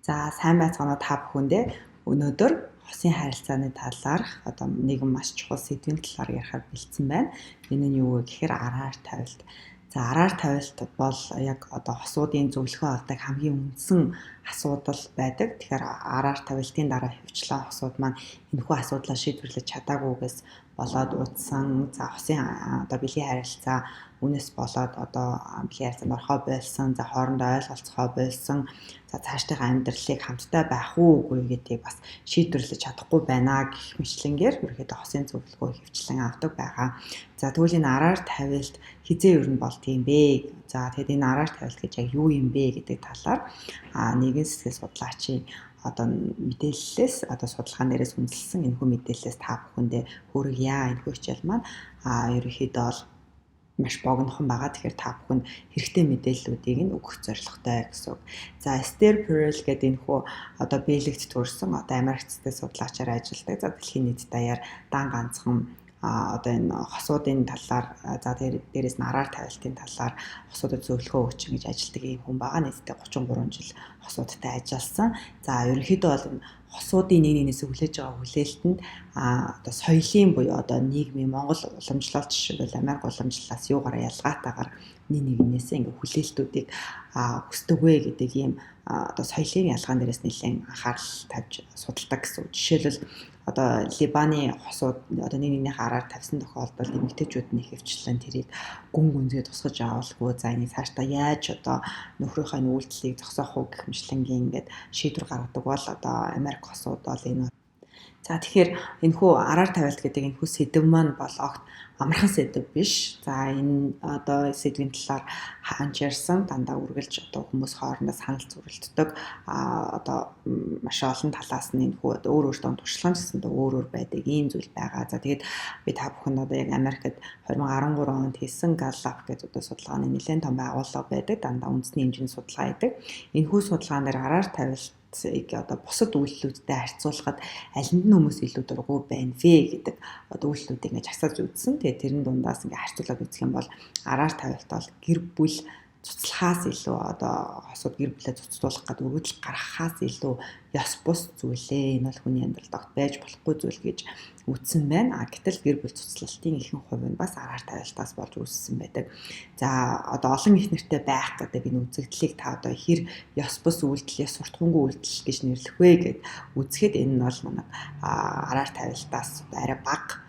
За сайн байцгаана та бүхэндээ өнөөдөр хосын харилцааны талаарх одоо нэгэн маш чухал сэдвийн талаар ярихаар бэлдсэн байна. Энэ нь юу вэ гэхээр араар тавилт. За араар тавилт бол яг одоо хосуудын зөвлөгөө авдаг хамгийн үндсэн асуудал байдаг. Тэгэхээр араар тавилтын дараа хөвчлэн хосууд маань энэхүү асуудлаа шийдвэрлэж чадаагүйгээс болоод утсан. За хосын одоо бэлгийн харилцаа үүнээс болоод одоо бэлгийн харилцаанд орохоо болсон, за хоорондоо ойлголцохоо болсон. За цаашдынхаа амьдралыг хамтдаа байх уугүй гэдгийг бас шийдвэрлэж чадахгүй байна гэх мэтлэнгээр ерөөхдөө хосын зөвлөгөө хөвчлэн авдаг байгаа. За тэгвэл энэ араар тавилт хизээ ер нь болт юм бэ? За тэгэхэд энэ араар тавилт гэж яг юу юм бэ гэдэг талаар нэгэн сэтгэл судлаачийн одоо мэдээллээс одоо судалгаан дээрээс үндэслэн энэхүү мэдээллээс та бүхэндээ хүргье. Энэхүү хичээл маань ерөөхдөө бол маш богинохон байгаа. Тэгэхээр та бүхэнд хэрэгтэй мэдээллүүдийг нь өгөх зорилготой гэсэн үг. За Esther Perel гэдэг энэхүү одоо Бельгид төрсэн одоо Америкчтэй судлаачаар ажилладаг. За дэлхийн нийт даяар дан ганцхан одоо энэ хосуудын талаар за дээрээс нь араар тавилтын талаар хосуудад зөвлөгөө өгч ингэж ажилладаг юм хүн байгаа. Нийтдээ 33 жил хосуудтай ажилласан. За ерөнхийдөө бол энэ хосуудын нэгнээс хүлээж байгаа хүлээлтэнд одоо соёлын буюу одоо нийгмийн Монгол уламжлалт жишээлбэл Америк уламжлалаас юугаар ялгаатайгаар нэгнээс ингээ хүлээлтүүдийг хүсдэг вэ гэдэг ийм одоо соёлын ялгаан дээрээс нэлээд анхаарал тавьж судалдаг гэсэн үг. Жишээлбэл одоо Либаны хосууд одоо нэгнийхээ араар тавьсан тохиолдолд эмэгтэйчүүд нь хөвчлэн тэрийг гүн гүнзгий тусгаж авалгүй за энийг цаашдаа яаж одоо нөхрийнхөө үйлдэлийг зогсоох уу гэх мэтлэнгийн ингээд шийдвэр гаргадаг бол одоо Америк хосууд бол энэ. За тэгэхээр энэхүү араар тавилт гэдэг энэхүү сэдв маань бол огт амархан сэдв биш. За энэ одоо сэдвийн талаар хаанч ярьсан дандаа үргэлж одоо хүмүүс хоорондоо санал зүрэлтдэг одоо маш олон талаас нь энэхүү одоо өөр өөртөө туршлага гэсэндээ өөр өөр байдаг ийм зүйл байгаа. За тэгээд би та бүхэнд одоо яг Америкт 2013 онд хийсэн Gallup гэдэг одоо судалгааны нэлээд том байгууллага байдаг. Дандаа үндэсний хэмжээний судалгаа хийдэг. Энэхүү судалгаан дээр араар тавилт одоо бусад үйлдэлүүдтэй харьцуулахад алинд нь хүмүүс илүү дургүй байна вэ гэдэг одоо үйлдэлүүдийг ингэж асууж үзсэн. Тэгээд тэрэн дундаас ингэ харьцуулаад үзэх юм бол араар тавилт бол гэр бүл цуцлахаас илүү одоо хосууд гэр бүлээ цуцлуулах гэдэг үргэлж гаргахаас илүү ёс бус зүйлээ. Энэ бол хүний амьдралд огт байж болохгүй зүйл гэж үзсэн байна. Гэтэл гэр бүл цуцлалтын ихэнх хувь нь бас араар тавилтаас болж үүссэн байдаг. За одоо олон их нэртэй байх гэдэг энэ үзэгдлийг та одоо хэр ёс бус үйлдэл, ёс суртахуунгүй үйлдэл гэж нэрлэх вэ гэд үзэхэд энэ нь бол манай араар тавилтаас арай бага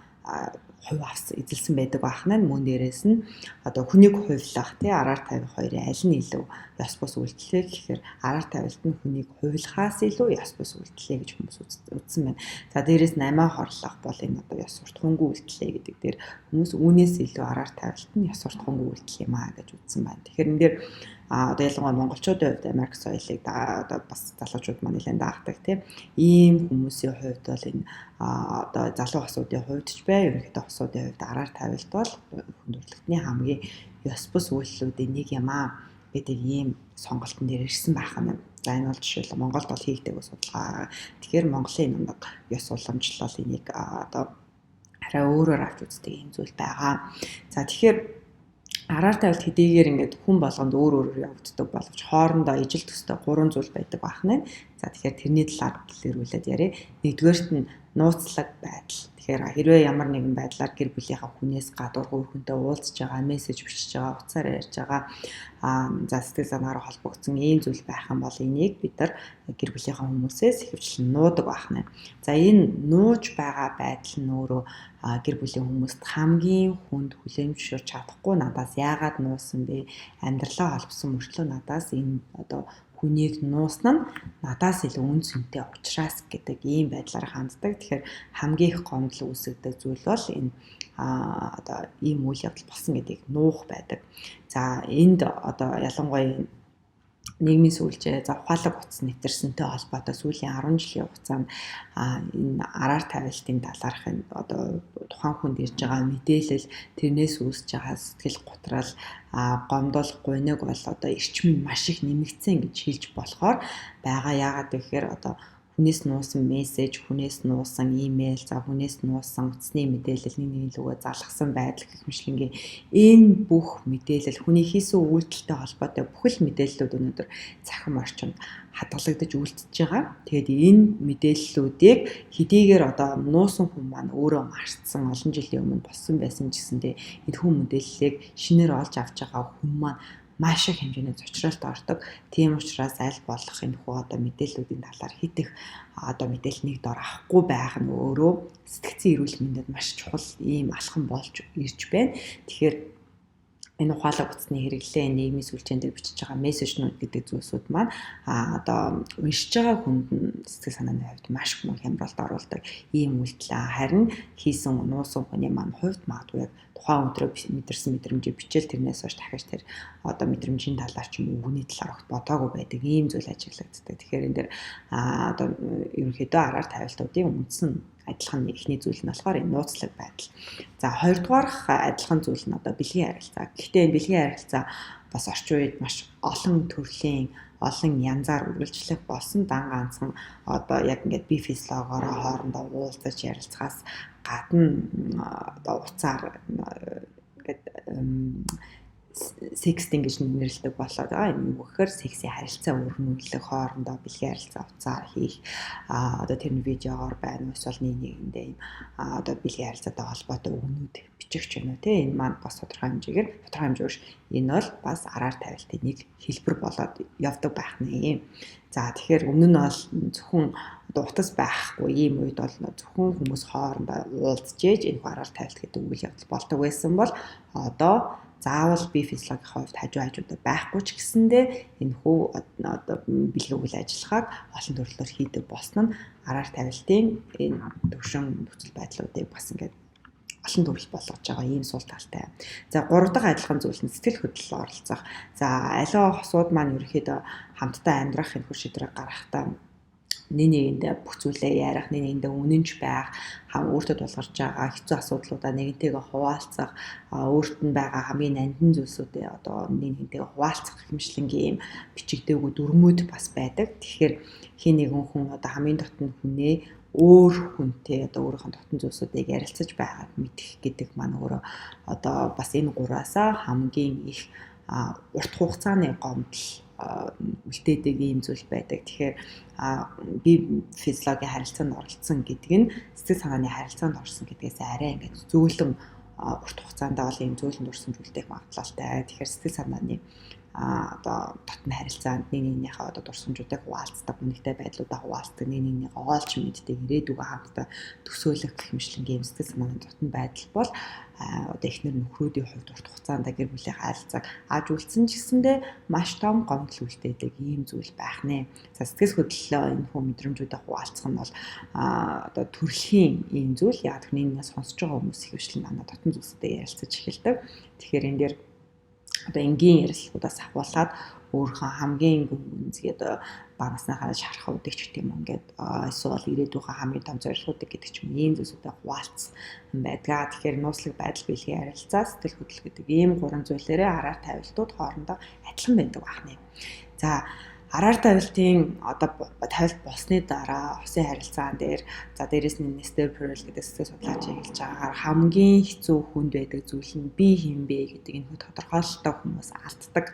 хувь эзэлсэн байдаг бахна. Мөн дээрээс нь одоо хүнийг хувилах тий араар тавих хоёрын аль нь илүү ёс бус үйлдэлээ гэхээр араар тавилт нь хүнийг хувилахаас илүү ёс бус үйлдэлээ гэж хүмүүс үзсэн байна. За дээрээс нь амиа хорлох бол энэ одоо ёс суртахуунгүй үйлдэлээ гэдэг дээр хүмүүс үүнээс илүү араар тавилт нь ёс суртахуунгүй үйлдэл юм аа гэж үзсэн байна. Тэгэхээр энэ дээр одоо ялангуяа монголчуудын хувьд Америк соёлыг одоо бас залуучууд маань нэлээд даахдаг тийм ийм хүмүүсийн хувьд бол энэ одоо залуу хосуудын хувьд ч бай ерөнхийдөө хосуудын хувьд араар тавилт бол хүндрэлтний хамгийн ёс бус үйлдэлүүдийн нэг юм аа гэдэг ийм сонголтын дээр ирсэн байх юм. За энэ бол жишээл Монголд бол хийгдэг судалгаа. Тэгэхээр Монголын нэг ёс уламжлал энийг одоо арай өөрөөр авч үздэг юм зүйл байгаа. За тэгэхээр араар тавилт хэдийгээр ингээд хүн болгонд өөр өөрөөр явагддаг боловч хоорондоо ижил төстэй 3 зүйл байдаг байна. За тэгэхээр тэрний талаар дэлгэрүүлээд яриа. Нэгдүгээрт нь нууцлаг байдал. Тэгэхээр хэрвээ ямар нэгэн байдлаар гэр бүлийнхаа хүнээс гадуур өөр хүнтэй уулзж байгаа, мессеж бичиж байгаа, утсаар ярьж байгаа за сэтгэл санаагаар холбогдсон ийм зүйл байх юм бол энийг бид нар гэр бүлийнхаа хүмүүсээс ихэвчлэн нуудаг байна. За энэ нууж байгаа байдал нь өөрөө гэр бүлийн хүмүүст хамгийн хүнд хүлээмжшүүлж чадахгүй надаас яагаад нуусан бэ? Амьдралаа холбосон мөртлөө надаас энэ одоо хүнийг нуусна нь надаас илүү үн цэнтэй учраас гэдэг ийм байдлаар ханддаг. Тэгэхээр хамгийн их гомдол үүсгдэг зүйл бол энэ одоо ийм үйл явдал болсон гэдгийг нуух байдаг. За энд одоо ялангуяа нийгмийн сүлжээ за ухаалаг утас нэвтэрсэнтэй холбоотой сүүлийн 10 жилийн хугацаанд энэ араар тавилтын талаарх одоо тухайн хүнд ирж байгаа мэдээлэл тэрнээс үүсэж байгаа сэтгэл готрал гомдол гуниг бол одоо эрчим нь маш их нэмэгдсэн гэж хэлж болохоор байгаа. Яагаад гэхээр одоо хүнээс нуусан мессеж, хүнээс нуусан имэйл, за хүнээс нуусан утасны мэдээлэл нэг лүгөө залгасан байдал гэх мэтлэнгийн энэ бүх мэдээлэл хүний хийсэн үйлдэлтэй холбоотой бүхэл мэдээллүүд өнөөдөр цахим орчинд хадгалагдаж үйлдэж байгаа. Тэгээд энэ мэдээллүүдийг хэдийгээр одоо нуусан хүн маань өөрөө марцсан олон жилийн өмнө болсон байсан гэсэндээ энэ хүн мэдээллийг шинээр олж авч байгаа хүн маань маш их хэмжээний зочролт ордог. Тийм учраас аль болох энэ хүү одоо мэдээллүүдийн талаар хит их одоо мэдээлэл нэг дор авахгүй байх нь өөрөө сэтгцэн эрүүл мэндэд маш чухал ийм алхам болж ирж байна. Тэгэхээр энэ ухаалаг утасны хэрэглээ, нийгмийн сүлжээн дээр бичиж байгаа мессежнүүд гэдэг зүйлсүүд маань одоо уншиж байгаа хүнд сэтгэл санааны хувьд маш их хямралд оруулдаг ийм үйлдэл. Харин хийсэн нуусан хүний маань хувьд магадгүй тухайн өдрөө мэдэрсэн мэдрэмжийг бичээл тэрнээс хойш дахиж тэр одоо мэдрэмжийн талаар ч юм уу үгний талаар бодоогүй байдаг ийм зүйл ажиглагддаг. Тэгэхээр энэ дэр одоо ерөнхийдөө араар тавилтуудын үндсэн адилхан эхний зүйл нь болохоор энэ нууцлаг байдал. За хоёрдугаарх адилхан зүйл нь одоо бэлгийн харилцаа. Гэхдээ энэ бэлгийн харилцаа бас орчин үед маш олон төрлийн олон янзаар үргэлжлэх болсон дан ганцхан одоо яг ингээд бие физиологиороо хоорондоо уулзаж ярилцахаас гадна одоо уцаар ингээд секстинг гэж нэрлэдэг болоод байгаа. Энэ үгээр секси харилцаа өрнүүлэх хоорондоо бэлгийн харилцаа уцаар хийх одоо тэр нь видеогоор байна уу эсвэл нэгэндээ одоо бэлгийн харилцаатай холбоотой өгнүүд бичих ч юм уу те энэ маань бас тодорхой хэмжээгээр энэ бол бас араар тавилтын нэг хэлбэр болоод явдаг байх нэ. За тэгэхээр өмнө нь бол зөвхөн одоо утас байхгүй ийм үед бол зөвхөн хүмүүс хоорондоо уулзж энэ араар тавилт гэдэг үйл явдал болдог байсан бол одоо заавал бие физиологийн хувьд хажуудаа байхгүй ч гэсэндээ энэ хүү одоо бэлгийн үйл ажиллагааг олон төрлөөр хийдэг болсон нь араар тавилтын энэ төвшин нөхцөл байдлуудыг бас ингээд олон төрөл болгож байгаа ийм сул талтай. За 3 дахь адилхан зүйл нь сэтгэл хөдлөл оролцох. За аливаа хосууд маань ерөөхдөө хамтдаа амьдрах энэ хөр шийдвэрийг гаргахдаа нэгэндээ бүх зүйлээ ярих, нэгэндээ үнэнч байх, өөртөө тулгарч байгаа хэцүү асуудлуудаа нэгэнтэйгээ хуваалцах, өөрт нь байгаа хамгийн нандин зүйлсүүдээ одоо нэгэнтэйгээ хуваалцах хэмжлэнгийн ийм бичигдээгүй дүрмүүд бас байдаг. Тэгэхээр хин нэгэн хүн одоо хамгийн дотн хүнээ өөр хүнтэй одоо өөрийнхөө дотн зүйлсүүдийг ярилцаж байгаад мэдэх гэдэг маань өөрөө одоо бас энэ гураасаа хамгийн их урт хугацааны гомдол үлдээдэг ийм зүйл байдаг. Тэгэхээр бие физиологийн харилцаанд оролцсон гэдэг нь сэтгэл санааны харилцаанд орсон гэдгээс арай ингээд зөөлөн урт хугацаанд бол ийм зөөлөн дурсан зүйлдэх магадлалтай. Тэгэхээр сэтгэл санааны одоо дотн харилцаанд нэгнийхээ одоо дурсамжуудыг хуваалцдаг, үнэтэй байдлуудаа хуваалцдаг, нэгнийгээ оолч мэддэг, ирээдүгөө хамтдаа төсөөлөх гэх мэтлэнгийн сэтгэл санааны дотн байдал бол одоо эхнэр нөхрүүдийн хувьд урт хугацаанд гэр бүлийн харилцааг аж үлдсэн ч гэсэндээ маш том гомдол үлдээдэг ийм зүйл байх нэ. За сэтгэл хөдлөлөө энэ хүн мэдрэмжүүдэд хуваалцах нь бол одоо төрөлхийн ийм зүйл яг тэрнээс сонсож байгаа хүмүүс их хвшлэн манай дотн зүйлсүүдээ ярилцаж эхэлдэг. Тэгэхээр энэ дээр одоо энгийн ярилцлагуудаас авуулаад өөрийнхөө хамгийн гүнзгий одоо багнасныхаа шархуудыг ч гэх юм ингээд эсвэл ирээдүйнхээ хамгийн том зорилгоодыг гэдэг ч юм ийм зүйлсүүдээ хуваалцсан байдаг. Тэгэхээр нууцлаг байдал бэлгийн харилцаа, сэтгэл хөдлөл гэдэг ийм гурван зүйлээрээ араар тавилтууд хоорондоо адилхан байдаг байна. За араар тавилтын одоо тавилт болсны дараа хосын харилцаан дээр за дээрэс нь Нестер Перл гэдэг сэтгэл судлаач хэлж байгаагаар хамгийн хэцүү хүнд байдаг зүйл нь би хинбэ гэдэг энэ тодорхойлолттой хүмүүс алддаг.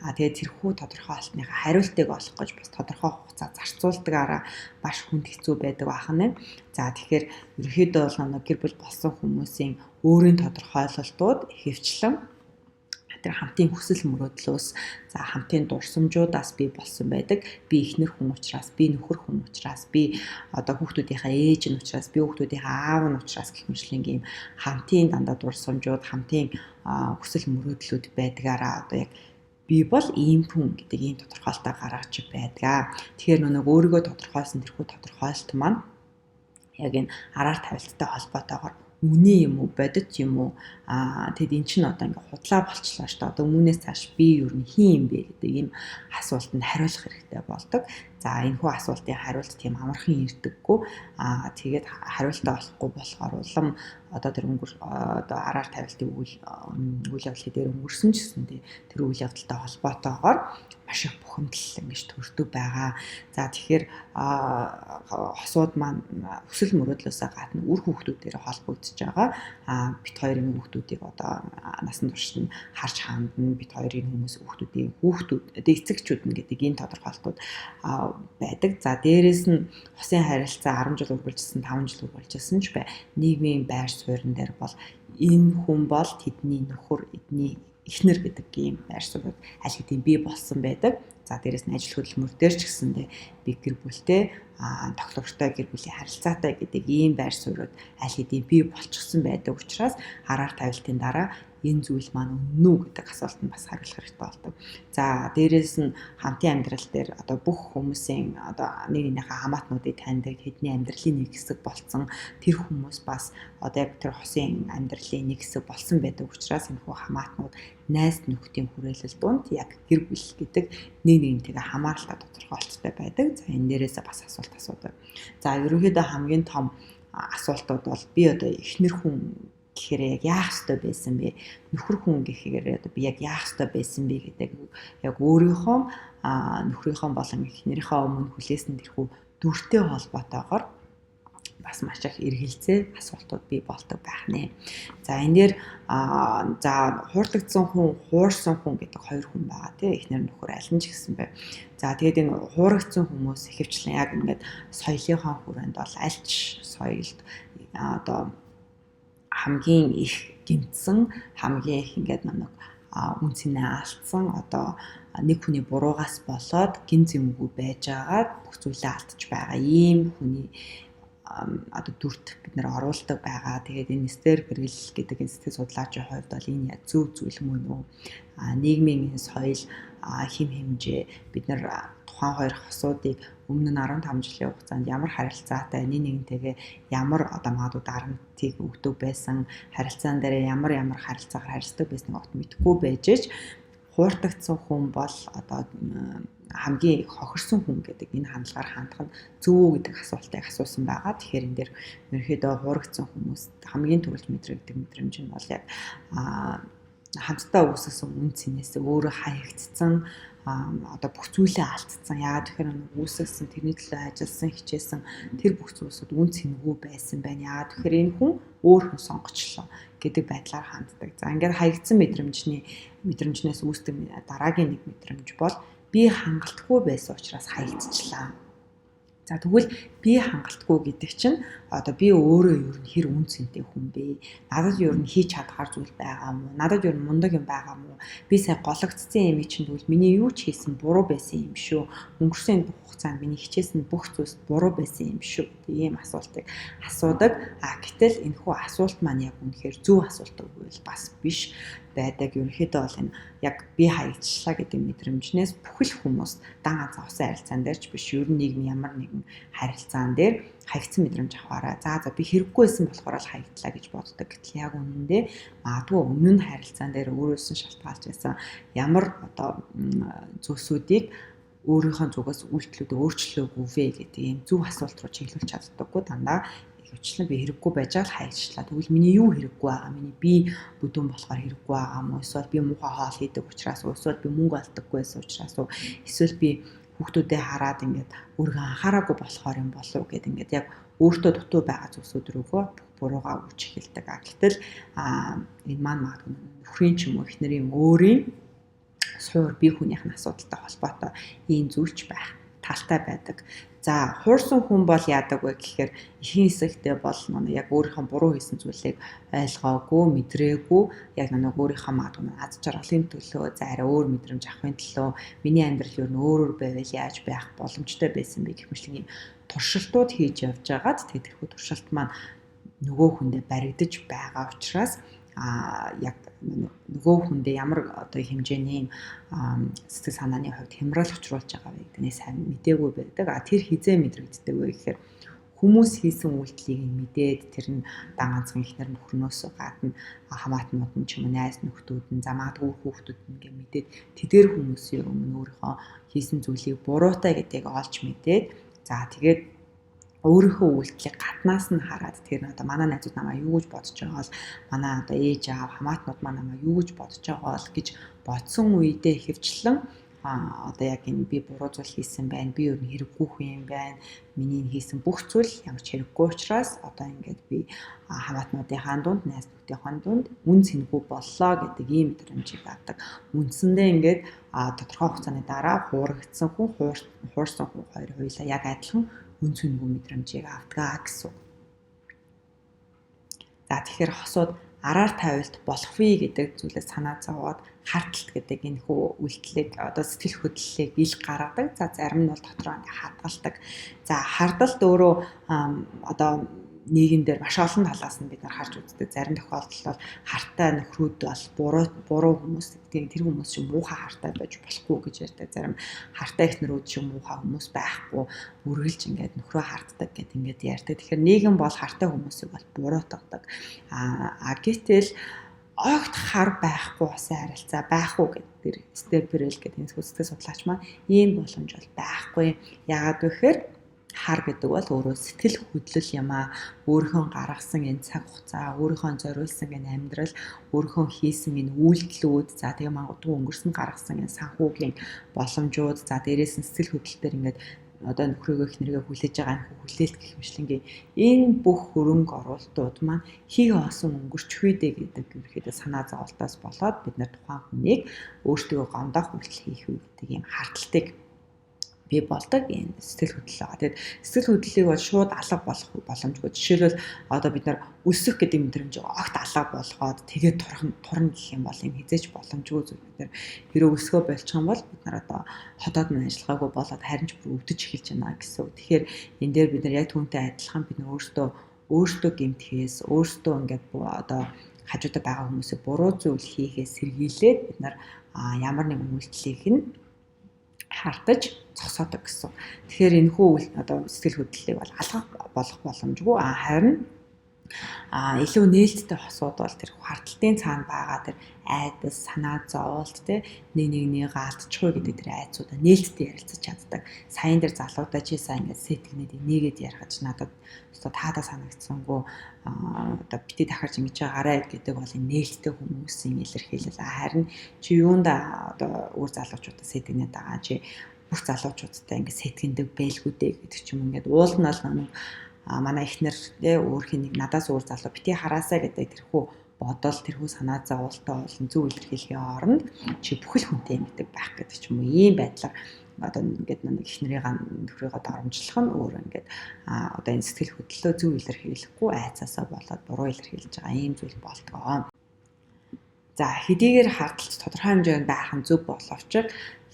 Тэгээд тэрхүү тодорхойлолтныхаа хариултыг олох гэж бас тодорхой хугацаа зарцуулдагаараа маш хүнд хэцүү байдаг байна. За тэгэхээр ерөнхийдөө бол гэр бүл болсон хүмүүсийн өөрийн тодорхойлолтууд ихэвчлэн тэр хамтын хүсэл мөрөөдлөөс за хамтын дурсамжуудаас бий болсон байдаг. Би эхнэр хүн учраас, би нөхөр хүн учраас, би одоо хүүхдүүдийнхээ ээж нь учраас, би хүүхдүүдийнхээ аав нь учраас гэх мэтлэнгийн хамтын дандаа дурсамжууд, хамтын хүсэл мөрөөдлүүд байдгаараа одоо яг би бол ийм хүн гэдэг ийм тодорхойлолтоо гаргаж байдаг. Тэгэхээр нэг өөрийгөө тодорхойлсон тэрхүү тодорхойлолт маань яг энэ араар тавилттай холбоотойгоор үнэ юм уу, бодит юм уу? Тэгэд эн чинь одоо ингээ худлаа болчлаа шүү дээ. Одоо өмнөөс цааш би юу хин юм бэ гэдэг ийм асуултанд хариулах хэрэгтэй болдог. За энэ хүү асуултын хариулт тийм амархан ирдэггүй. Тэгээд хариултаа олохгүй болохоор улам одоо тэр одоо араар тавилтын үйл явдлын дээр өнгөрсөн ч гэсэндээ тэр үйл явдалтай холбоотойгоор маш их бухимдал ингэж өртөг байгаа. За тэгэхээр хосууд маань өсөл мөрөөдлөөсөө гадна үр хүүхдүүдээр холбогдож байгаа. Бит хоёрын хүүхдүүдийг одоо насан турш нь харж хандна. Бит хоёрын хүүхдүүд эцэгчүүд нь гэдэг ийм тодорхойлтууд байдаг. За дээрэс нь хосын харилцаа 10 жил үргэлжилсэн, 5 жил үргэлжилсэн ч нийгмийн байр суурин дээр бол энэ хүн бол тэдний нөхөр, эдний эхнэр гэдэг ийм байр суурь аль хэдийн бий болсон байдаг. За дээрэс нь ажил хөдөлмөр дээр ч гэсэндээ би гэр бүлтэй тоглогчтой гэр бүлийн харилцаатай гэдэг ийм байр суурьуд аль хэдийн бий болчихсон байдаг учраас араар тавилтын дараа энэ зүйл маань үнэн үү гэдэг асуултанд бас хариулах хэрэгтэй болдог. За дээрэс нь хамтын амьдрал дээр одоо бүх хүмүүсийн одоо нэг нэгнийхээ хамаатнуудыг таньдаг, тэдний амьдралын нэг хэсэг болсон тэр хүмүүс бас одоо яг тэр хосын амьдралын нэг хэсэг болсон байдаг учраас энэ хүү хамаатнууд найз нөхдийн хүрээлэл дунд яг гэр бүл гэдэг нэг нэгнтэйгээ хамааралтай тодорхойлцтой байдаг. За энэ дээрээс бас асуулт асуудаг. За ерөнхийдөө хамгийн том асуултууд бол би одоо эхнэр хүн гэхээр яг яах ёстой байсан бэ? Нөхөр хүн гэхээр одоо би яг яах ёстой байсан бэ гэдэг яг өөрийнхөө нөхрийнхөө болон эхнэрийнхээ өмнө хүлээсэн тэрхүү дүртэй холбоотойгоор бас маш их эргэлзээ асуултууд бий болдог байх нэ. За энэ дээр за хуурдагдсан хүн, хуурсан хүн гэдэг хоёр хүн байгаа тийм эхнэр нөхөр аль нь ч гэсэн бай. За тэгээд энэ хуурагдсан хүмүүс ихэвчлэн яг ингээд соёлынхаа хүрээнд бол аль ч соёлд одоо хамгийн их гэмтсэн, хамгийн их ингээд нэг үнцнээ алдсан одоо нэг хүний буруугаас болоод гин зэмгүй байж байгаад бүх зүйлээ алдчих байгаа ийм хүний одоо дүрт бид нэр оруулдаг байгаа. Тэгээд энэ стер гэрэл гэдэг энэ сэтгэл судлаачийн хувьд бол энэ яг зөв зүйл мөн үү? Нийгмийн соёл хим хэмжээ бид нар тухайн хоёр хосуудыг өмнө нь 15 жилийн хугацаанд ямар харилцаатай нэг нэгнтэйгээ ямар одоо магадгүй дарамтыг өгдөг байсан, харилцаан дээр ямар харилцаагаар харилцдаг байсныг огт мэдэхгүй байж ич хуурдагдсан хүн бол одоо хамгийн хохирсон хүн гэдэг энэ хандлагаар хандах нь зөв үү гэдэг асуултыг асуусан байгаа. Тэгэхээр энэ дээр ерөнхийдөө хуурдагдсан хүмүүс хамгийн түрүүлж мэдрэгдэх мэдрэмж нь бол яг хамтдаа үүсгэсэн үн цэнээс өөрөө хаягдсан одоо бүх зүйлээ алдсан. Яагаад тэгэхээр үүсгэсэн тэрний төлөө ажилласан, хичээсэн тэр бүх зүйлсүүд үн цэнгүй байсан байна. Яагаад тэгэхээр энэ хүн өөр хүн сонгочлоо гэдэг байдлаар ханддаг. За ингээд хаягдсан мэдрэмжнээс үүсдэг дараагийн нэг мэдрэмж бол би хангалтгүй байсан учраас хаягдчихлаа. За тэгвэл би хангалтгүй гэдэг чинь одоо би өөрөө ер нь хэр үн цэнтэй хүн бэ? Надад ер нь хийж чадхаар зүйл байгаа мó? Надад ер нь мундаг юм байгаа мó? Би сая гологдсон юм чинь тэгвэл миний юу ч хийсэн буруу байсан юм шүү. Өнгөрсөн хугацаанд миний хичээсэн бүх зүйлс буруу байсан юм шүү. Ийм асуултыг асуудаг. Гэтэл энэхүү асуулт маань яг үнэхээр зөв асуулт үгүй бас биш байдаг. Ерөнхийдөө бол энэ яг би хаягдчихлаа гэдэг мэдрэмжнээс бүхэл хүмүүс дан ганц авсан харилцаан дээр ч биш ер нь нийгмийн ямар нэгэн харилцаан дээр хаягдсан мэдрэмж авахаараа за би хэрэггүй байсан болохоор л хаягдлаа гэж боддог. Гэтэл яг үнэндээ магадгүй өмнө нь харилцаан дээр өөрөөс нь шалтгаалж байсан ямар одоо зүйлсүүдийг өөрийнхөө зүгээс үйлдэлүүд өөрчлөөгүй вэ гэдэг ийм зөв асуулт руу чиглүүлж чаддаггүй дандаа хөвчлэн би хэрэггүй байж байгаа л хаягдчихлаа. Тэгвэл миний юу хэрэггүй байгаа? Миний би бүдүүн болохоор хэрэггүй байгаа мó? Эсвэл би муухай хоол хийдэг учраас уу? Эсвэл би мөнгө алдаггүй байсан учраас уу? Эсвэл би хүүхдүүдэд хараад ингээд өөрийгөө анхаараагүй болохоор юм болов уу гэд ингээд яг өөртөө дутуу байгаа зүйлсүүд рүүгөө буруугаа үүч эхэлдэг. Гэтэл энэ маань магадгүй нөхрийн ч юм уу эхнэрийн өөрийн суур бие хүнийх нь асуудалтай холбоотой ийм зүйлч байх талтай байдаг. За хуурсан хүн бол яадаг вэ гэхээр ихэнх хэсэгтээ бол яг өөрийнхөө буруу хийсэн зүйлийг ойлгоогүй, мэдрээгүй, яг өөрийнхөө магадгүй аз жаргалын төлөө арай өөр мэдрэмж авахын төлөө миний амьдрал юу өөрөөр байвал яаж байх боломжтой байсан бэ гэх мэтлэг туршилтууд хийж явж байгаад тэрхүү туршилт маань нөгөө хүндээ баригдаж байгаа учраас яг нөгөө хүндээ ямар одоо хэмжээний сэтгэл санааны хувьд хямрал учруулж байгаа вэ гэдгийг сайн мэдээгүй байдаг. Тэр хизээ мэдрэгддэг вэ гэхээр хүмүүс хийсэн үйлдэлийг мэдээд тэр нь дан ганцхан ихнэр нөхрнөөс гадна хамаатнууд нь ч юм уу найз нөхдүүд нь замаадгүй хүүхдүүд нь гэ мэдээд тэдгээр хүмүүсийн өмнө өөрийнхөө хийсэн зүйлийг буруутай гэдгийг олж мэдээд за тэгээд өөрийнхөө үйлдэлийг гаднаас нь хараад тэр одоо манай найзууд намайг юу гэж бодож байгаа бол манай одоо ээж аав хамаатнууд маань намайг юу гэж бодож байгаа бол гэж бодсон үедээ хөвчлэн одоо яг энэ би буруу зүйл хийсэн байна, би өөр хэрэггүй хүн юм байна, миний хийсэн бүх зүйл ямар ч хэрэггүй учраас одоо ингээд би хамаатнуудынхаа дунд, найз нөхдийнхээ дунд үн цэнэгүй боллоо гэдэг ийм мэдрэмжийг авдаг. Үндсэндээ ингээд тодорхой хугацааны дараа хуурагдсан хүн, хуурсан хүн хоёр хоёулаа яг адилхан үн цэнэгүй мэдрэмжийг авдаг гэсэн. За тэгэхээр хосууд араар тавилт болох вэ гэдэг зүйлээ санаа зовоод харталт гэдэг энэ хүү үйлдэлийг одоо сэтгэл хөдлөлийг ил гаргадаг. За зарим нь бол дотроо хадгалдаг. За хардалт өөрөө одоо нийгэм дээр маш олон талаас нь бид нар харж үздэг. Зарим тохиолдолд бол хартай нөхрүүд бол буруу хүмүүс, тэр хүмүүс шиг муухай хартай байж болохгүй гэж ярьдаг. Зарим хартай эхнэрүүд шиг муухай хүмүүс байхгүй, үргэлж ингээд нөхрөө харддаг гэд ингээд ярьдаг. Тэгэхээр нийгэм бол хартай хүмүүсийг бол буруутгадаг. Гэтэл огт хар байхгүй усан харилцаа байхгүй гэдэг Степерл гэдэг энэ сэтгэл судлаач маань ийм боломж бол байхгүй. Яагаад вэ гэхээр хар гэдэг бол өөрөө сэтгэл хөдлөл юм аа. Өөрийнхөө гаргасан энэ цаг хугацаа, өөрийнхөө зориулсан энэ амьдрал, өөрийнхөө хийсэн энэ үйлдэлүүд, за тэгээ магадгүй өнгөрсөн гаргасан энэ санхүүгийн боломжууд, за дээрээс нь сэтгэл хөдлөл төр ингээд одоо нөхрөөгөө эхнэргээ хүлээж байгаа энэ хүлээлт гэх мэтлэнгийн энэ бүх хөрөнгө оруулалтууд маань хий хоосон өнгөрчихвэ гэдэг ерөөдөө санаа зовлтоос болоод бид нар тухайн хүнийг өөртөө гомдох үйлдэл хийх үү гэдэг ийм хардталтыг бий болдог энэ сэтгэл хөдлөл байгаа. Тэгээд сэтгэл хөдлөлийг бол шууд алга болох боломжгүй. Жишээлбэл одоо бид нар өсөх гэдэг мэдрэмж огт алга болгоод тэгээд турна гэх юм бол юм хизээч боломжгүй зүйл. Бид нар хэрэв өсгөө болчих юм бол бид нар одоо хотод нь ажиллагаагүй болоод харин ч өвдөж эхэлж байна гэсэн үг. Тэгэхээр энэ дээр бид нар яг түүнтэй адилхан бид нар өөртөө гэмтхээс, өөртөө ингээд одоо хажуудаа байгаа хүмүүсээ буруу зүйл хийхээс сэргийлээд бид нар ямар нэгэн үйлдэлийг нь хартаж зогсоодог гэсэн. Тэгэхээр энэ хүү одоо сэтгэл хөдлөлийг бол алга болох боломжгүй. Харин илүү нээлттэй хосууд бол тэр харталтын цаана байгаа тэр айдас, санаа зовлт нэг нэгнийгээ алдчихгүй гэдэг тэр айцуудаа нээлттэй ярилцаж чаддаг. Саяын дээр залуудаа чи сайн ингээд сэтгэнээд нэгэд ярихаж надад өстой таадаа санагдсангүй одоо бити дахарч ингэж байгаарай гэдэг бол энэ нээлттэй хүмүүсийн илэрхийлэл. Харин чи юунда одоо өөр залуучуудаа сэтгэнээд байгаа чи бүх залуучуудтай ингээд сэтгэндэг байлгүй дээ гэдэг ч юм ингээд уулнал нэг манай эхнэрээ өөр хэнийг надаас өөр залуу бити хараасаа гэдэг тэрхүү бодол тэрхүү санаа зовлтоо болон зөв илэрхийлэхийн оронд чи бүхэл хүнтэй мэддэг байх гэдэг ч юм уу ийм байдлаар одоо ингээд нэг эхнэрийнхээ нөхрийгөө дарамжлах нь өөр ингээд одоо энэ сэтгэл хөдлөлөө зөв илэрхийлэхгүй айцаасаа болоод буруу илэрхийлж байгаа ийм зүйл болтгоо. За хэдийгээр хардталт тодорхой хэмжээнд байх нь зөв боловч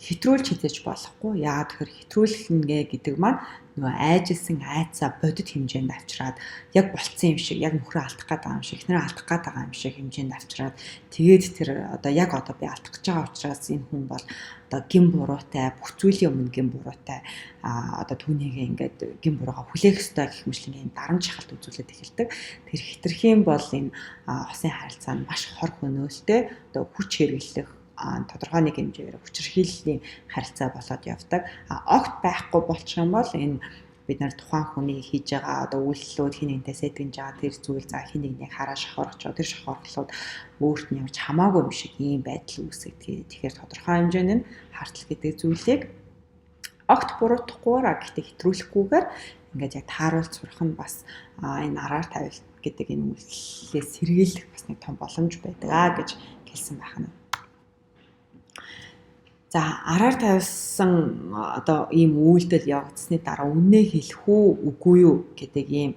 хэтрүүлж хизээж болохгүй. Яагаад тэгэхээр хэтрүүлэх гэдэг маань нөгөө айжилсан айцаа бодит хэмжээнд авчираад яг болцсон юм шиг, яг нөхрөө алдах гээд байгаа юм шиг, эхнэрээ алдах гээд байгаа юм шиг хэмжээнд авчираад тэгээд тэр одоо яг одоо би алдах гэж байгаа учраас энэ хүн бол одоо гин буруутай, бүх зүйлийн өмнө гин буруутай одоо түүнийгээ ингээд гин бурууга хүлээх ёстой гэх мэтлэн дарамт шахалт үзүүлээд эхэлдэг. Тэр хитрхийн бол энэ хосын харилцаа нь маш хор хөнөөлтэй одоо хүч хэрэглэх тодорхой нэг хэмжээгээр хүчирхийллийн харилцаа болоод явдаг. Огт байхгүй болчих юм бол энэ бид нар тухайн хүний хийж байгаа одоо үйлчлүүд хин нэгнтэй сэтгэж байгаа тэр зүйл за хин нэгнийг хараа шохорч тэр шохорхлууд өөрт нь ямарч хамаагүй юм шиг ийм байдал үүсгдэг. Тэгэхээр тодорхой хэмжээний хартал гэдэг зүйлийг огт буруутгахгүйгээр гэхдээ хэтрүүлэхгүйгээр ингээд яг тааруулж сурах нь бас энэ араар тавилт гэдэг энэ үйлчлэлээ сэргийлэх бас нэг том боломж байдаг гэж хэлсэн байна. За араар тавьсан одоо ийм үйлдэл явагдсны дараа үнэ хэлэх үгүй юу гэдэг ийм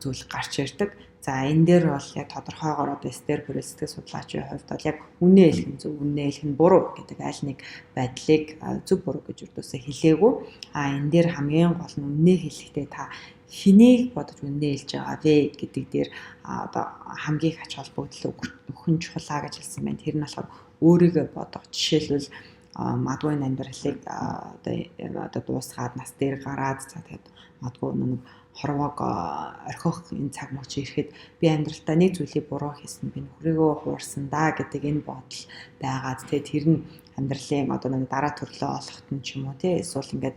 зүйл гарч ирдэг. За энэ дээр бол яг тодорхойгоор одоо Степерл сэтгэл судлаачийн хувьд бол яг үнэ хэлэх нь зөв, үнэ хэлэх нь буруу гэдэг аль нэг байдлыг зөв буруу гэж өрдөөсөө хэлээгүй. Энэ дээр хамгийн гол нь үнэ хэлэхдээ та хэнийг бодож үнэ хэлж байгаа вэ гэдэг дээр одоо хамгийн их ач холбогдол өгөх нь чухал гэж хэлсэн байна. Тэр нь болохоор өөрийгөө бодох. Жишээлбэл магадгүй амьдралыг одоо дуусгаад нас дээр гараад за тэгээд магадгүй нэг хорвоог орхих энэ цаг мөч ирэхэд би амьдралтаа нэг зүйлийг буруу хийсэн би нөхрийгөө хуурсан да гэдэг энэ бодол байгаад тэгээд тэр нь амьдралын одоо нэг дараа төрлөө олохт нь ч юм уу тий эсвэл ингээд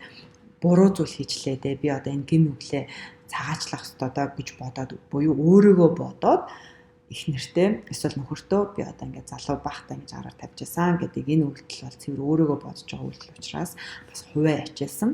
буруу зүйл хийчлээ дээ би одоо энэ гин нүглээ цагаачлах ёстой доо гэж бодоод буюу өөрийгөө бодоод их нэртэй эсвэл нөхөртөө би одоо ингээд залуу байхдаа ингэж араар тавьж байсан гэдэг энэ үйлдэл бол цэвэр өөрийгөө бодож байгаа үйлдэл учраас бас хувиа ячаасан.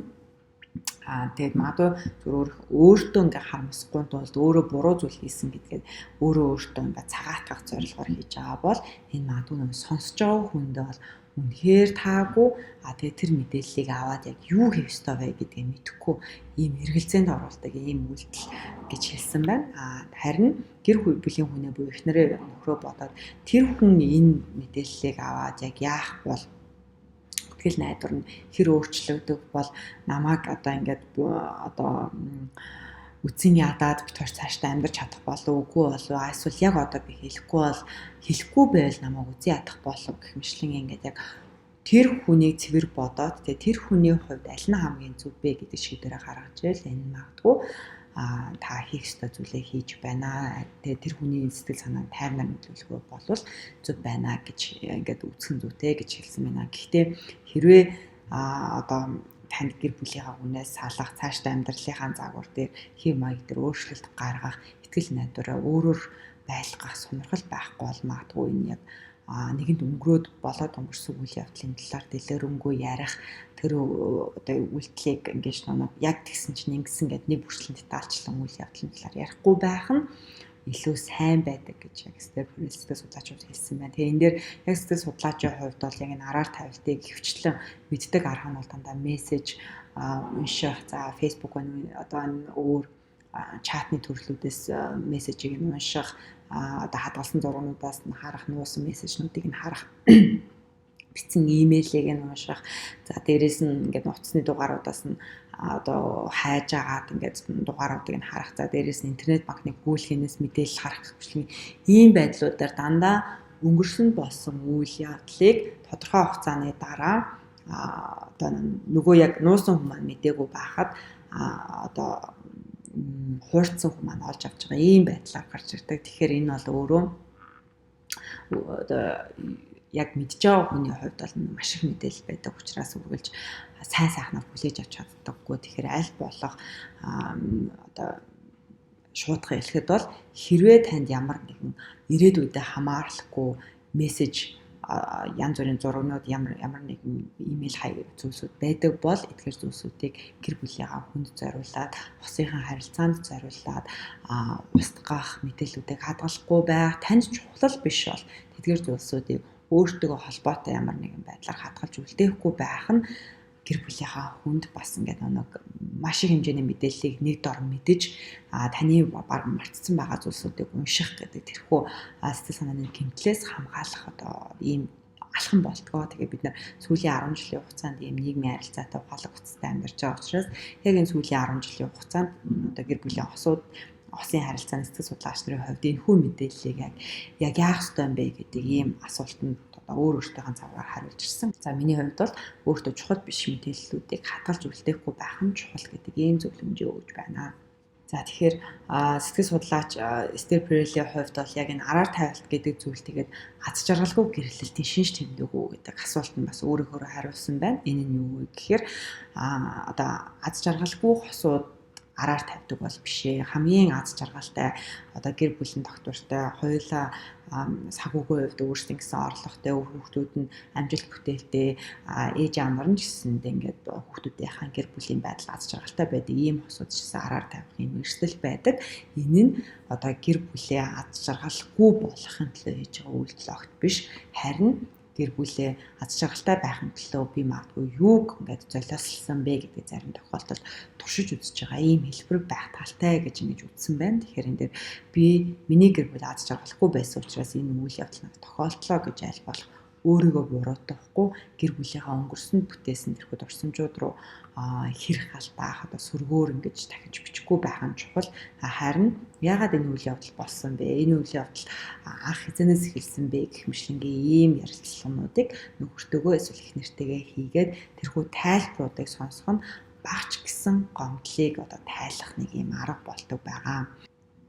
Тэгээд магадгүй зөвөр өөртөө ингээ харамсахгүй тулд өөрөө буруу зүйл хийсэн гэдгээд өөртөө ингээ цагаатгах зорилгоор хийж байгаа бол энэ магадгүй нэг сонсож байгаа хүндээ бол үнэхээр таагүй тэгээд тэр мэдээллийг аваад яг юу хийх ёстой вэ гэдгийг мэдэхгүй ийм эргэлзээнд оруулдаг ийм үйлдэл гэж хэлсэн байна. Харин гэр бүлийн хүнээ буюу эхнэрээ нөхрөө бодоод тэр хүн энэ мэдээллийг аваад яг яах бол тэгэл найдвар нь хэр өөрчлөгдөх бол намайг одоо ингээд одоо үцэн ядаад бит хоёр цаашдаа амьдрч чадах болов үгүй болов эсвэл яг одоо би хэлэхгүй байвал намайг үзэн ядах болов гэх мэтлэн ингээд яг тэр хүнийг цэвэр бодоод тэр хүний хувьд аль нь хамгийн зөв бэ гэдэг шийдвэрээ гаргаж ивэл энэ магадгүй та хийх ёстой зүйлээ хийж байна. Тэгээ тэр хүний сэтгэл санааг тайвнаар нөлөөлөхөөр болвол зөв байна гэж ингээд үзсэн зүйтэй гэж хэлсэн байна. Гэхдээ хэрвээ одоо танд гэр бүлийнхаа хүнээс салах цаашдаа амьдралынхаа загвар дээр хэв маяг дээр өөрчлөлт гаргах, итгэл найдвараа өөрөөр байлгах сонирхол байхгүй бол магадгүй энэ яг нэгэнд өнгөрөөд болоод өнгөрсөн үйл явдлын талаар дэлгэрэнгүй ярих тэр одоо үйлдэлийг ингэж яг тэгсэн чинь ингэсэн гэд нэг бүрчлэн детальчлан үйл явдлын талаар ярихгүй байх нь илүү сайн байдаг гэж яг сэтгэл судлаачид хэлсэн байна. Тэгээ энэ дээр яг сэтгэл судлаачийн хувьд бол яг энэ араар тавилтыг хөвчлэн мэддэг арга нь бол дандаа мессеж унших, за Facebook одоо өөр чатны төрлүүдээс мессежийг унших, одоо хадгалсан зургуудаас нь харах, нуусан мессежнуудыг нь харах, бичсэн имэйлийг нь унших, за дээрэс нь ингээд нууцны дугааруудаас нь одоо хайж агаад ингээд дугааруудыг нь харах, за дээрэс нь интернет банкны гүйлхийнээс мэдээлэл харах гэх мэт ийм байдлуудаар дандаа өнгөрсөн болсон үйл явдлыг тодорхой хугацааны дараа одоо нөгөө яг нуусан хүмүүс мэдээгүй байхад одоо хуурцсан хүмүүс олж авч байгаа ийм байдлаар гарч ирдэг. Тэгэхээр энэ бол өөрөө одоо яг мэдж байгаа хүний хувьд бол маш их мэдээлэл байдаг учраас үргэлж сайн сайхнаар хүлээж авч чаддаггүй. Тэгэхээр аль болох одоо шуудхан хэлэхэд бол хэрвээ танд ямар нэгэн ирээдүйдээ хамаарлахгүй мессеж янз бүрийн зургууд ямар нэгэн имэйл хаяг зүйлсүүд байдаг бол эдгээр зүйлсүүдийг гэр бүлийнхаа хүнд зориулаад, усынхаа харилцаанд зориулаад устгах мэдээллүүдийг хадгалахгүй байх танд чухал биш бол эдгээр зүйлсүүдийг өөртөө холбоотой ямар нэгэн байдлаар хадгалж үлдээхгүй байх нь гэр бүлийнхаа хүнд бас ингээд маш их хэмжээний мэдээллийг нэг дор мэдэж таны баг мартсан байгаа зүйлсүүдийг унших гэдэг тэрхүү сэтгэл санааны гэмтлээс хамгаалах одоо ийм алхам болтгоо. Тэгээ бид нар сүүлийн 10 жилийн хугацаанд ийм нийгмийн харилцаатай ухаалаг хүчтэй амьдарч байгаа учраас яг энэ сүүлийн 10 жилийн хугацаанд одоо гэр бүлийн осын харилцааны сэтгэл судлаач нарын хувьд энэ хүү мэдээллийг яг яах ёстой юм бэ гэдэг ийм асуултанд өөртөөхөө цагаар хариулж ирсэн. За миний хувьд бол өөртөө чухал биш мэдээллүүдийг хадгалж үлдээхгүй байх нь чухал гэдэг ийм зөвлөмжөө өгж байна. За тэгэхээр сэтгэл судлаач Esther Perel-ийн хувьд бол яг энэ араар тавилт гэдэг зүйлтэйгээд аз жаргалгүй гэрлэлтийн шинж тэмдэг үү гэдэг асуулт нь бас өөрөөр хариулсан байна. Энэ нь юу вэ гэхээр одоо аз жаргалгүй хосууд араар тавьдаг бол биш ээ. Хамгийн аз жаргалтай одоо гэр бүлийн тогтвортой хоёулаа санхүүгийн хувьд өөрсдийн гэсэн орлоготой хүүхдүүд нь амжилт бүтээлтэй ээж аамар нь гэсэнд ингээд хүүхдүүдийнхаа гэр бүлийн байдал аз жаргалтай байдаг ийм хосууд ч гэсэн араар тавихын эрсдэл байдаг. Энэ нь одоо гэр бүлээ аз жаргалгүй болгохын төлөө хийж байгаа үйлдэл огт биш. Харин гэр бүлээ аз жаргалтай байхын төлөө би магадгүй юуг ингээд золиослсон бэ гэдэг зарим тохиолдолд туршиж үзэж байгаа ийм хэлбэр байх талтай гэж ингэж үзсэн байна. Тэгэхээр энэ дээр би миний гэр бүл аз жаргалгүй байсан учраас энэ үйл явдал надад тохиолдлоо гэж аль болох өөрийгөө буруутгахгүй гэр бүлийнхаа өнгөрсөнд бүтээсэн тэрхүү дурсамжууд руу хэрэг халдаах одоо сүргөөр ингэж дахиж бичихгүй байх нь чухал. Харин яагаад энэ үйл явдал болсон бэ? Энэ үйл явдал анх хэзээс эхэлсэн бэ гэх мэтлэнгийн ийм ярилцлагуудыг нөхөртөөгөө эсвэл их нэртэйгээ хийгээд тэрхүү тайлбаруудыг сонсох нь багч гисэн гомдлыг одоо тайлах нэг ийм арга болдог байгаа.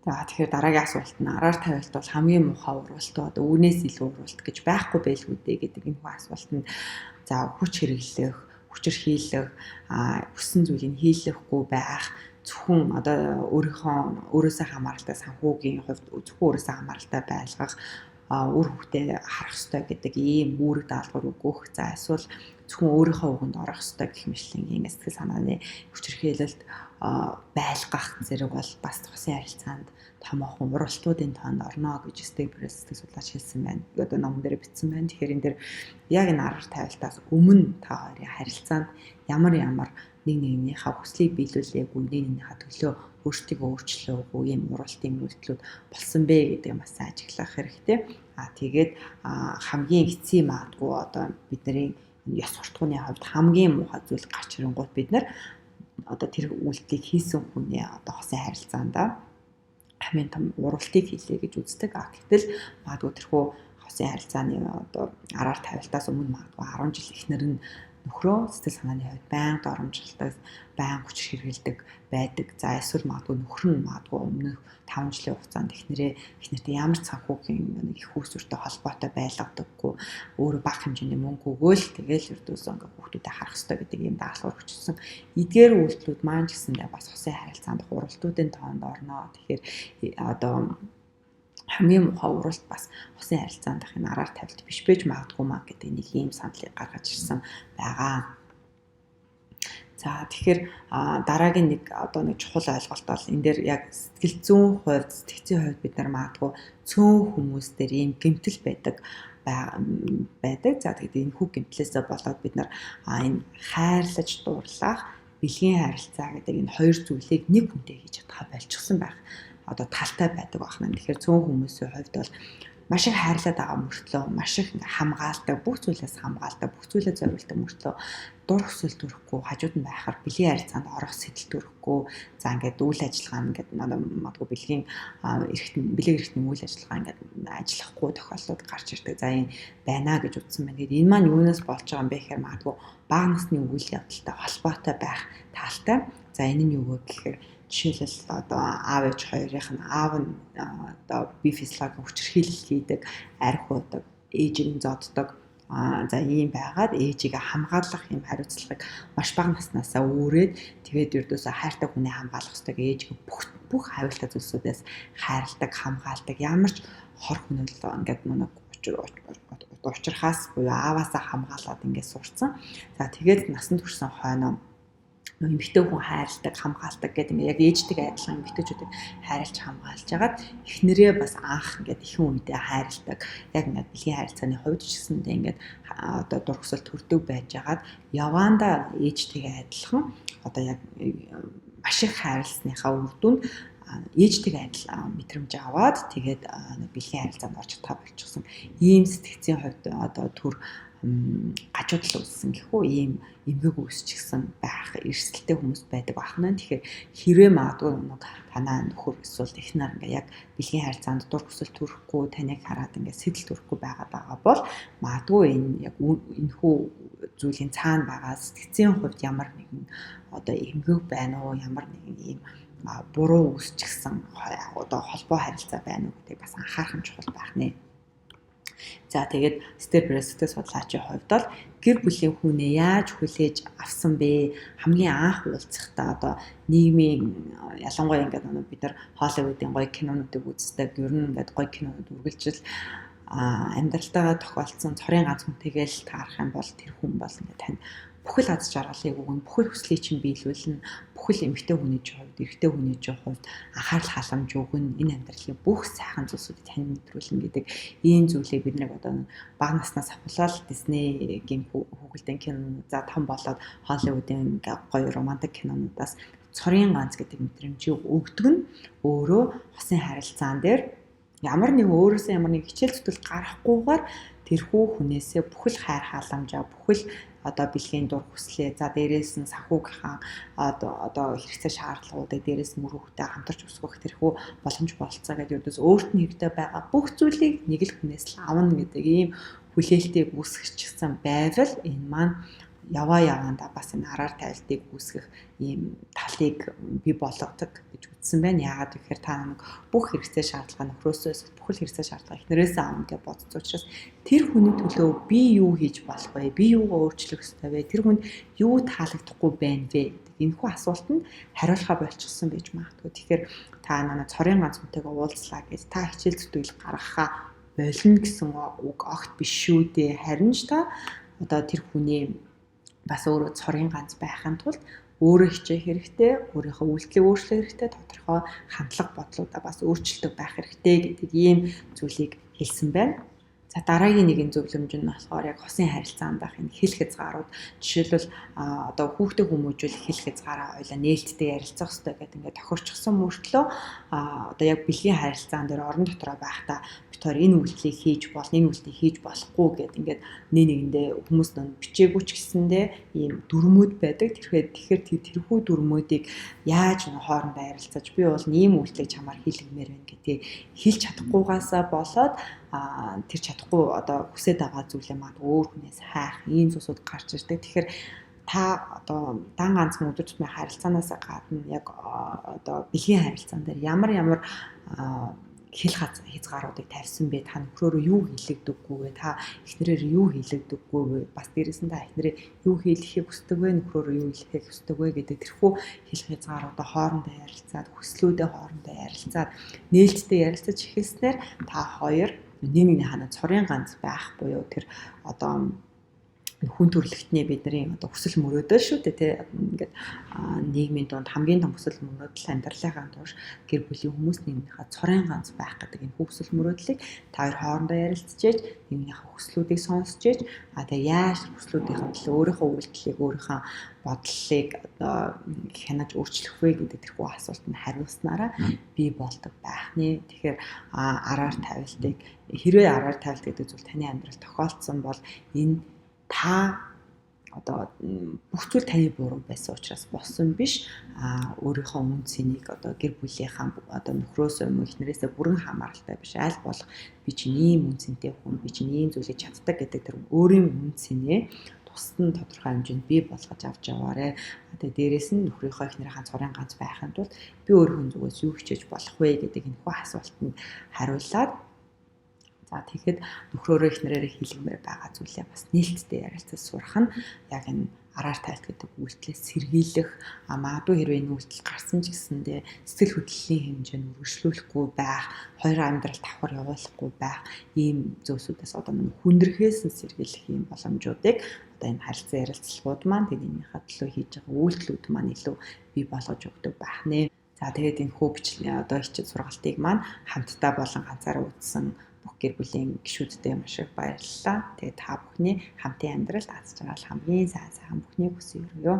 За тэгэхээр дараагийн асуулт нь араар тавилт бол хамгийн муухай уралт одоо үүнээс илүү уралт гэж байхгүй байлгүй дээ гэдэг энэ асуултанд за хүч хэрэглэх, хүчээр хийлэх, хүссэн зүйлийг хийлэхгүй байх, зөвхөн одоо өөрөөсөө хамааралтай санхүүгийн хувьд зөвхөн өөрөөсөө хамааралтай байлгах үр хөвгтөө харах ёстой гэдэг ийм үүрэг даалгавар өгөх. За эсвэл зөвхөн өөрийнхөө үгэнд орох ёстой гэх мэтлэнгийн сэтгэл санааны хүчирхийлэлд байлгах зэрэг бол бас хосын харилцаанд томоохон уралдуудын тоонд орно гэж Стейплер сэтгэл судлаач хэлсэн байна. Одоо номон дээр бичсэн байна. Тэгэхээр энэ дэр яг энэ арга тавилтаас өмнө та хоёрын харилцаанд ямар нэг нэгнийхээ хүслийг биелүүлээгүй, нэг нэгнийхээ төлөө өөртөө өөрчлөөгүй ийм уралтын үйлдэлүүд болсон бэ гэдэг бас ажиглах хэрэгтэй. Тэгээд хамгийн эцсийн магадгүй одоо бидний ёс суртахууны хувьд хамгийн муухай зүйл гарч ирэнгүүт бид нар одоо тэр үйлдэлийг хийсэн хүний одоо хосын харилцаанд хамгийн том уралтыг хийлээ гэж үздэг. Гэтэл магадгүй тэрхүү хосын харилцааны одоо араар тавилтаас өмнө магадгүй 10 жил эхнэр нь нөхрөө сэтгэл санааны хувьд байнга доромжилдаг, байнга хүч хэргэлдэг байдаг. За эсвэл магадгүй нөхөр нь магадгүй өмнөх 5 жилийн хугацаанд эхнэртэй ямар ч санхүүгийн нэг их үүсвэртэй холбоотой байлгадаггүй, өөрөө бага хэмжээний мөнгө өгөөл тэгэл ердөөсөө ингээ хүүхдүүдэд харах хэрэгтэй гэдэг ийм даалгавар өгчсөн. Эдгээр үйлдэлүүд маань ч гэсэндээ бас хосын харилцаанд уралдуудын тоонд орно. Тэгэхээр одоо хамгийн муухай уралт бас хосын харилцаанд энэ араар тавилт биш байж магадгүй маа гэдэг нэг ийм саналыг гаргаж ирсэн байгаа. За тэгэхээр дараагийн нэг чухал ойлголт бол энэ дээр яг сэтгэл зүйн хувьд, сэтгцийн хувьд бид нар магадгүй цөөн хүмүүс дээр ийм гэмтэл байдаг. За тэгээд энэ хүү гэмтлээсээ болоод бид нар энэ хайрлаж дуурлах, бэлгийн харилцаа гэдэг энэ хоёр зүйлийг нэг хүнтэй хийж чадхаа болчихсон байх. Одоо талтай байдаг байна. Тэгэхээр цөөн хүмүүсийн хувьд бол маш их хайрлаад байгаа мөртлөө маш их хамгаалдаг, бүх зүйлээс хамгаалдаг, бүх зүйлээ зориулдаг мөртлөө дур хүсэл төрөхгүй, хажууд нь байхаар бэлгийн харилцаанд орох сэтэл төрөхгүй. За ингээд үйл ажиллагаа ингээд магадгүй бэлгийн бэлэг эрхтний үйл ажиллагаа ингээд ажиллахгүй тохиолдлууд гарч ирдэг. За энэ байна гэж утсан байна. Тэгээд энэ маань юунаас болж байгаа юм бэ гэхээр магадгүй бага насны үйл явдалтай холбоотой байх талтай. За энэ нь юу вэ гэхээр жишээлбэл одоо аав ээж хоёрын аав нь одоо бие физиологийн хүчирхийлэл хийдэг, арх уудаг, ээжийг зоддог. За ийм байгаад ээжийг хамгаалах юм хариуцлагыг маш бага наснаасаа өөрөөд тэгээд ердөөсөө хайртай хүнээ хамгаалах ёстой гэж ээжийг бүх хавилта зүйлсүүдээс хайрладаг, хамгаалдаг. Ямар ч хор хүнэл ингээд учрахаас буюу ааваасаа хамгаалаад ингээд сурцсан. За тэгээд насанд хүрсэн хойноо эмэгтэй хүн хайрладаг, хамгаалдаг гэдэг юм. Яг ээжтэйгээ адилхан эмэгтэйчүүдийг хайрлаж хамгаалж хагаад эхнэрээ бас анх ингээд ихэнх үедээ хайрладаг. Яг ингээд бэлгийн харилцааны хувьд ч гэсэндээ ингээд одоо дур хүсэл төрдөг байж хагаад явандаа ээжтэйгээ адилхан одоо яг маш их хайрласныхаа үр дүнд ээжтэйгээ адил мэдрэмж аваад тэгээд бэлгийн харилцаанд орж чадхаа болчихсон. Ийм сэтгцийн хувьд одоо төр гажуудлал үүссэн гэхүү ийм эмгэг үүсчихсэн байх эрсдэлтэй хүмүүс байдаг байна. Тэгэхээр хэрвээ магадгүй танаа нөхөр эсвэл эхнэр ингээ яг бэлгийн харилцаанд дур хүсэл төрөхгүй, таныг хараад ингээ сэтэл төрөхгүй байгаа бол магадгүй энэ яг энэхүү зүйлийн цаана байгаа сэтгцийн хувьд ямар нэгэн одоо эмгэг байна уу, ямар нэгэн ийм буруу үүсчихсэн одоо холбоо харилцаа байна уу гэдгийг бас анхаарах нь чухал байх нэ. За тэгээд Стейплер сэтгэл судлаачийн хувьд бол гэр бүлийн хүнээ яаж хүлээж авсан бэ? Хамгийн анх уулзахдаа одоо нийгмийн ялангуяа ингээд бид нар Холливуудын гоё кинонуудыг үздэг. Ер нь ингээд гоё кинонууд үргэлжил амьдралтайгаа тохиолдсон цорын ганц хүнтэйгээл таарах юм бол тэр хүн бол ингээд тань бүхэл аз жаргалыг өгнө, бүхэл хүслийг чинь биелүүлнэ, бүхэл эмэгтэй хүний хувьд, эрэгтэй хүний хувьд анхаарал халамж өгнө, энэ амьдралын бүх сайхан зүйлсүүдийг тань мэдрүүлнэ гэдэг ийм зүйлийг бид нэг одоо бага наснаас авахлал Диснейгийн хүүхэлдэйн кино за том болоод Холливуудын гоё романтик кинонуудаас цорын ганц гэдэг мэдрэмжийг өгдөг нь өөрөө хосын харилцаан дээр ямар нэг өөрөөсөө ямар нэг хичээл зүтгэл гарахгүйгээр тэрхүү хүнээсээ бүхэл хайр халамжаа бүхэл одоо бэлгийн дур хүслээ за дээрээс нь санхүүгийнхаа одоо хэрэгцээ шаардлагуудыг дээрээс нь мөрөөхтэй хамтарч өсгөх тэрхүү боломж бололцоо гэдэг ердөөс өөрт нь хэрэгтэй байгаа бүх зүйлийг нэг л хүнээс л авна гэдэг ийм хүлээлтийг үүсгэчихсэн байвал энэ маань яваанда бас энэ араар тавилтыг үүсгэх ийм талыг бий болгодог гэж үзсэн байна. Яагаад гэхээр та нэг бүх хэрэгцээ шаардлага нөхрөөсөө бүхэл хэрэгцээ шаардлага эхнэрээсээ авна гэж бодсон учраас тэр хүний төлөө би юу хийж болох вэ? Би юугаа өөрчлөх ёстой вэ? Тэр хүнд юу таалагдахгүй байна вэ гэдэг энэхүү асуултанд хариулахаа болчихсон байж магадгүй. Тэгэхээр та манай цорын ганц хүнтэйгээ уулзлаа гэж та хичээл зүтгэл гаргахаа болно гэсэн үг огт биш шүү дээ. Харин ч та одоо тэр хүний бас өөрөө цорын ганц байхын тулд өөрөө хичээх хэрэгтэй, өөрийнхөө үйлдэлийг өөрчлөх хэрэгтэй, тодорхой хандлага бодлуудаа бас өөрчилдөг байх хэрэгтэй гэдэг ийм зүйлийг хэлсэн байна. За дараагийн нэгэн зөвлөмж нь болохоор яг хосын харилцаанд байх энэ хэл хязгаарууд. Жишээлбэл одоо хүүхдээ хүмүүжүүл хэл хязгаараа ойлаа нээлттэй ярилцах хэрэгтэй гэдэг ингээд тохирчсон мөртлөө одоо яг бэлгийн харилцаан дээр орон дотроо байхдаа битээр энэ үйлдэлийг хийж болно, энэ үйлдэлийг хийж болохгүй гэдэг ингээд нэгэндээ хүмүүс нь бичээгүй ч гэсэндээ ийм дүрмүүд байдаг. Тэгэхээр тэрхүү дүрмүүдийг яаж хоорондоо ярилцаж би бол ийм үйлдэлийг чамаар хийлгэмээр байна гэдгийг хэлж чадахгүйгаасаа болоод тэр чадахгүй одоо хүсэж байгаа зүйлээ магадгүй өөр хүнээс хайх ийм зүйлсүүд гарч ирдэг. Тэгэхээр та одоо дан ганцхан өдөр тутмын харилцаанаас гадна яг одоо бэлгийн харилцаан дээр ямар хэл хязгааруудыг тавьсан бэ? Та нөхрөөрөө юу хийлэгдэггүй вэ? Та эхнэрээр юу хийлэгдэггүй вэ? Бас дээрээс нь та эхнэрээ юу хийлгэхийг хүсдэг вэ? Нөхрөөрөө юу хийлгэхийг хүсдэг вэ гэдэг тэрхүү хэл хязгааруудаа хоорондоо ярилцаад, хүслүүдээ хоорондоо ярилцаад, нээлттэй ярилцаж эхэлснээр та хоёр нэгнийхээ цорын ганц байх буюу тэр одоо хүн төрөлхтний бидний одоо хүсэл мөрөөдөл шүү дээ тий ингээд нийгмийн дунд хамгийн том хүсэл мөрөөдөл амьдралынхаа турш гэр бүлийн хүмүүс нэгнийхээ цорын ганц байх гэдэг энэ хүсэл мөрөөдлийг та хоёр хоорондоо ярилцчихээж нэгнийхээ хүслүүдийг сонсчээж тэгээ яаж хүслүүдийн төлөө өөрийнхөө үйлдэлийг өөрийнхөө бодлыг одоо хянаж өөрчлөх вэ гэдэг тэрхүү асуултанд хариулснараа бий болдог байх нэ. Тэгэхээр араар тавилтыг хэрвээ араар тавилт гэдэг зүйл таны амьдралд тохиолдсон бол энэ та одоо бүх зүйл таны буруу байсан учраас болсон биш өөрийнхөө үн цэнийг одоо гэр бүлийнхаа одоо нөхрөөсөө эхнэрээсээ бүрэн хамааралтай биш аль болох би чинь ийм үн цэнтэй хүн би чинь ийм зүйлийг чаддаг гэдэг тэр өөрийн үн цэнээ тусад нь тодорхой хэмжээнд бий болгож авч яваарэ. Тэгээ дээрэс нь нөхрийнхөө эхнэрийнхээ цорын ганц байхын тулд би өөрийнхөө зүгээс юу хичээж болох вэ гэдэг энэхүү асуултанд хариулаад за тэгэхэд нөхрөөрөө эхнэрээрээ хийлгэмээр байгаа зүйлээ бас нээлттэй ярилцаж сурах нь яг энэ араар тайлт гэдэг үйлдэлээс сэргийлэх магадгүй хэрвээ энэ үйлдэл гарсан ч гэсэндээ сэтгэл хөдлөлийн хэмжээнд өргөжлүүлэхгүй байх, хоёр амьдрал давхар явуулахгүй байх ийм зүйлсүүдээс одоо хүндрхээс нь сэргийлэх ийм боломжуудыг одоо энэ харилцан ярилцлагууд маань тэднийхээ төлөө хийж байгаа үйлдэлүүд маань илүү бий болгож өгдөг байх нэ. За тэгээд энэ хөө бичлэгийн одоо хичээл сургалтыг маань хамтдаа болон ганцаараа үзсэн бүх гэр бүлийн гишүүдтэй маш их баярлалаа. Тэгээд та бүхний хамтын амьдралд аз жаргал хамгийн сайн бүхнийг хүсье өргөё.